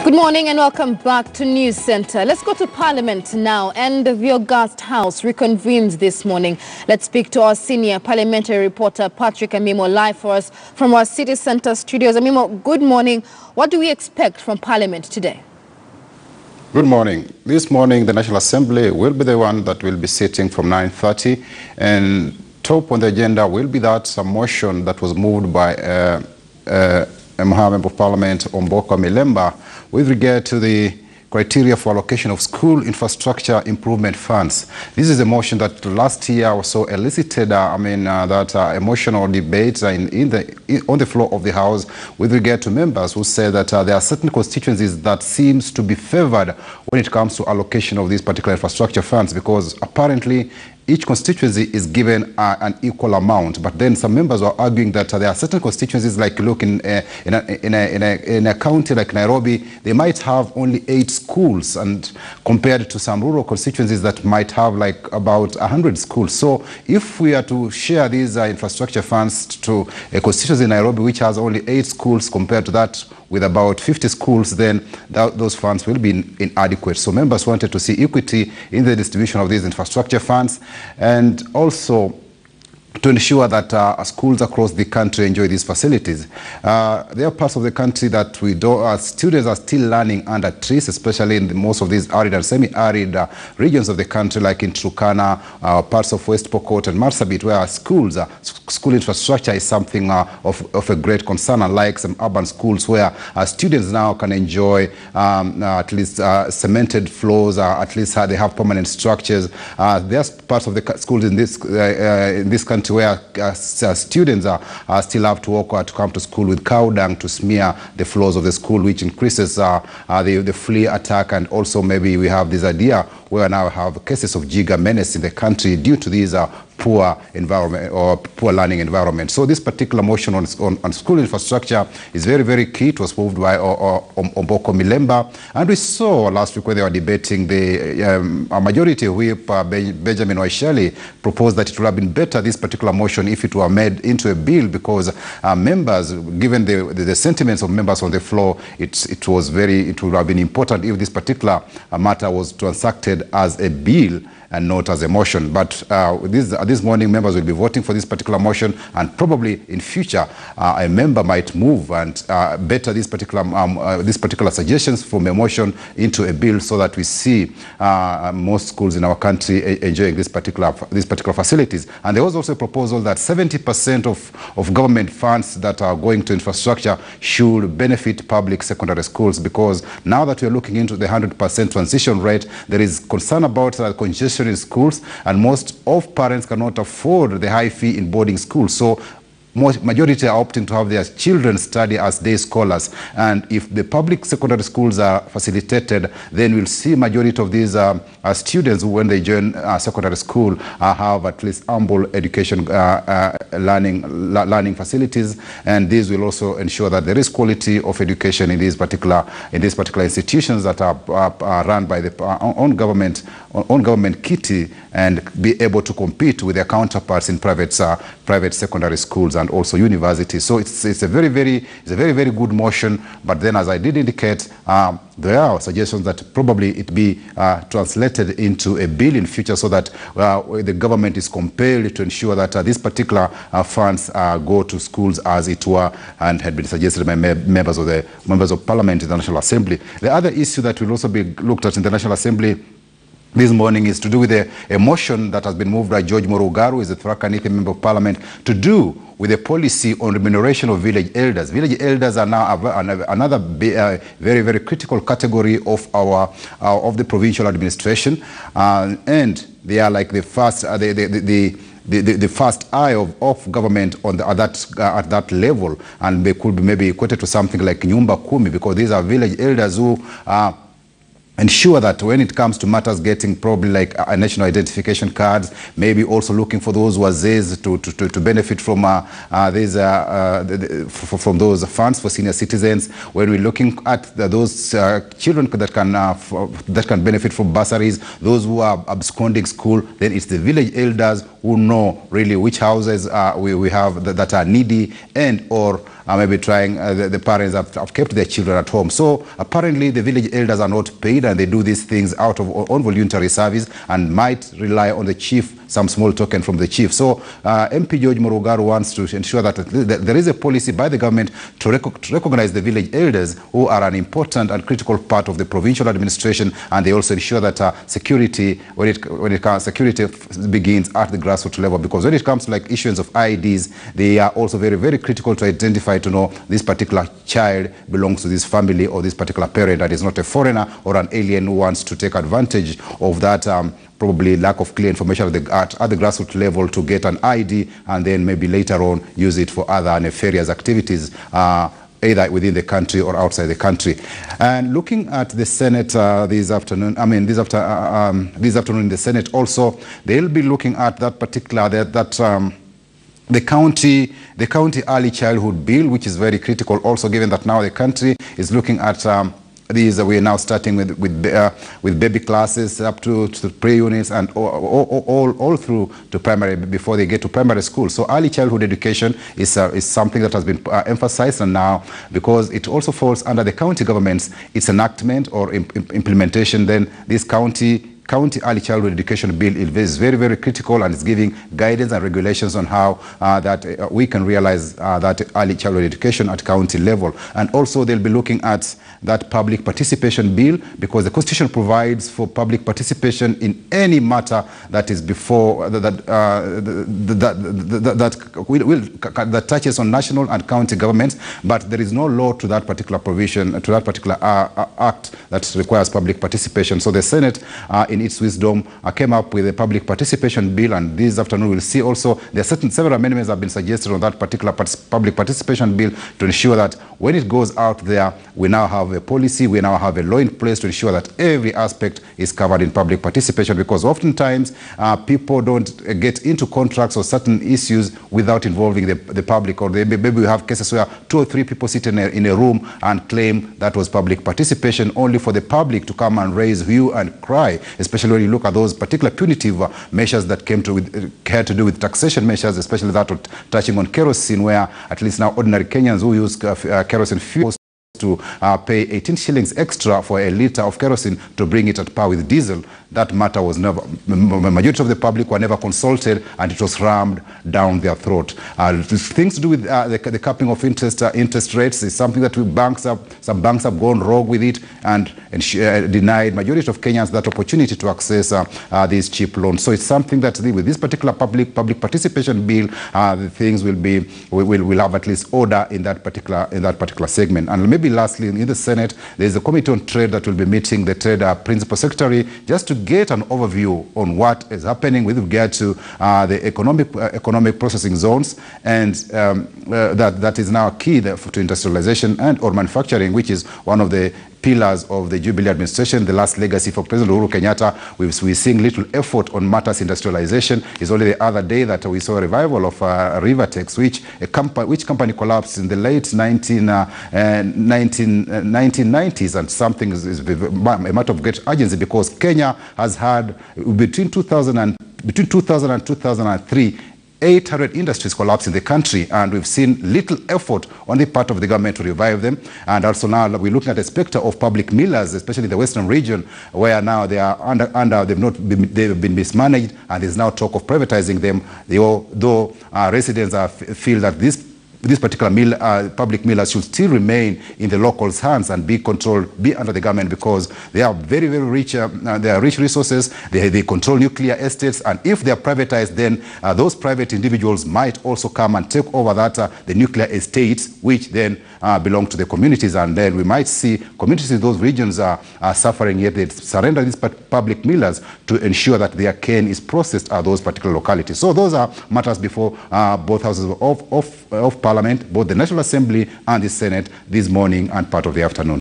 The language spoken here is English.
Good morning and welcome back to News Center. Let's go to Parliament now. And the August House reconvenes this morning. Let's speak to our senior parliamentary reporter, Patrick Amimo, live for us from our City Center studios. Amimo, good morning. What do we expect from Parliament today? Good morning. This morning, the National Assembly will be the one that will be sitting from 9:30. And top on the agenda will be that a motion that was moved by a Member of Parliament, Mombasa Road, with regard to the criteria for allocation of school infrastructure improvement funds. This is a motion that last year also elicited that emotional debate on the floor of the House with regard to members who say that there are certain constituencies that seems to be favored when it comes to allocation of these particular infrastructure funds, because apparently each constituency is given an equal amount. But then some members were arguing that there are certain constituencies, like look in a county like Nairobi, they might have only 8 schools, and compared to some rural constituencies that might have like about 100 schools. So if we are to share these infrastructure funds to a constituency in Nairobi which has only 8 schools compared to that with about 50 schools, then those funds will be inadequate. So members wanted to see equity in the distribution of these infrastructure funds, and also to ensure that schools across the country enjoy these facilities. There are parts of the country that students are still learning under trees, especially in most of these arid and semi-arid regions of the country, like in Turkana, parts of West Pokot and Marsabit, where school infrastructure is something of a great concern, unlike some urban schools where students now can enjoy at least cemented floors, at least they have permanent structures. There are parts of the schools in this country where students still have to walk or to come to school with cow dung to smear the floors of the school, which increases the flea attack. And also maybe we have this idea where now have cases of Giga menace in the country due to these poor environment or poor learning environment. So this particular motion on school infrastructure is very, very key. It was moved by Omboko Milemba, and we saw last week when they were debating a majority whip, Benjamin Waishali, proposed that it would have been better, this particular motion, if it were made into a bill, because members, given the sentiments of members on the floor, it would have been important if this particular matter was transacted as a bill and not as a motion. But this morning, members will be voting for this particular motion, and probably in future, a member might move and better these particular suggestions from a motion into a bill, so that we see most schools in our country enjoying these particular facilities. And there was also a proposal that 70% of government funds that are going to infrastructure should benefit public secondary schools, because now that we are looking into the 100% transition rate, there is concern about congestion in schools, and most of parents cannot afford the high fee in boarding schools. So majority are opting to have their children study as day scholars, and if the public secondary schools are facilitated, then we'll see majority of these students, when they join secondary school, have at least ample education learning facilities, and these will also ensure that there is quality of education in these particular institutions that are run by the own government kitty, and be able to compete with their counterparts in private secondary schools and also universities. So it's a very, very good motion. But then, as I did indicate, there are suggestions that probably it be translated into a bill in future, so that the government is compelled to ensure that these particular funds go to schools as it were, and had been suggested by members of Parliament in the National Assembly. The other issue that will also be looked at in the National Assembly this morning is to do with a motion that has been moved by George Morugaru, who is a Tharaka Nithi Member of Parliament, to do with a policy on remuneration of village elders. Village elders are now another very, very critical category of the provincial administration, and they are like the first the first eye of government at that level, and they could be maybe equated to something like Nyumba Kumi, because these are village elders who ensure that when it comes to matters getting probably like national identification cards, maybe also looking for those wazees to benefit from from those funds for senior citizens. When we're looking at those children that can benefit from bursaries, those who are absconding school, then it's the village elders who know really which houses we have that are needy and or maybe trying, the parents have kept their children at home. So apparently the village elders are not paid, and they do these things out of on voluntary service and might rely on the chief, some small token from the chief. So MP George Murugaru wants to ensure that there is a policy by the government to recognize the village elders, who are an important and critical part of the provincial administration, and they also ensure that security, security begins at the grassroots level, because when it comes to like issuance of IDs, they are also very, very critical to identify, to know this particular child belongs to this family or this particular parent, and is not a foreigner or an alien who wants to take advantage of that probably lack of clear information at the grassroots level to get an ID, and then maybe later on use it for other nefarious activities, either within the country or outside the country. And looking at the Senate this afternoon, this afternoon in the Senate also, they'll be looking at that particular, the county early childhood bill, which is very critical also, given that now the country is looking at these. We are now starting with baby classes up to pre-units and all through to primary, before they get to primary school. So early childhood education is something that has been emphasized, and now because it also falls under the county government's its enactment or implementation, then this county early childhood education bill is very, very critical, and is giving guidance and regulations on how that we can realize that early childhood education at county level. And also they'll be looking at that public participation bill, because the Constitution provides for public participation in any matter that is before that touches on national and county governments, but there is no law to that particular provision, to that particular act that requires public participation. So the Senate, in its wisdom, came up with a public participation bill, and this afternoon we'll see also there are several amendments have been suggested on that particular public participation bill to ensure that when it goes out there, we now have a policy, we now have a law in place to ensure that every aspect is covered in public participation, because oftentimes people don't get into contracts or certain issues without involving the public, or maybe we have cases where 2 or 3 people sit in a room and claim that was public participation, only for the public to come and raise hue and cry, especially when you look at those particular punitive measures that had to do with taxation measures, especially that touching on kerosene, where at least now ordinary Kenyans who use kerosene fuel to pay 18 shillings extra for a litre of kerosene to bring it at par with diesel. That matter was never, majority of the public were never consulted, and it was rammed down their throat. Things to do with the capping of interest rates is something that some banks have gone rogue with it, and denied majority of Kenyans that opportunity to access these cheap loans. So it's something that with this particular public participation bill, the things will have at least order in that particular segment. And maybe lastly, in the Senate, there is a committee on trade that will be meeting the trade principal secretary, just to get an overview on what is happening with regard to the economic processing zones, and that is now key to industrialization and or manufacturing, which is one of the pillars of the Jubilee administration, the last legacy for President Uhuru Kenyatta. We're seeing little effort on matters industrialization. It's only the other day that we saw a revival of Rivertex, which company collapsed in the late 1990s, and something is a matter of great urgency, because Kenya has had between 2000 and 2003 800 industries collapse in the country, and we've seen little effort on the part of the government to revive them. And also now we're looking at a spectre of public millers, especially in the western region, where now they are they've been mismanaged, and there's now talk of privatizing them. Though residents feel that this particular public millers should still remain in the locals' hands and be under the government, because they are very, very rich. They are rich resources. They control nuclear estates, and if they are privatized, then those private individuals might also come and take over the nuclear estates, which then belong to the communities, and then we might see communities in those regions are suffering, yet they surrender these public millers to ensure that their cane is processed at those particular localities. So those are matters before both houses of Parliament, both the National Assembly and the Senate, this morning and part of the afternoon.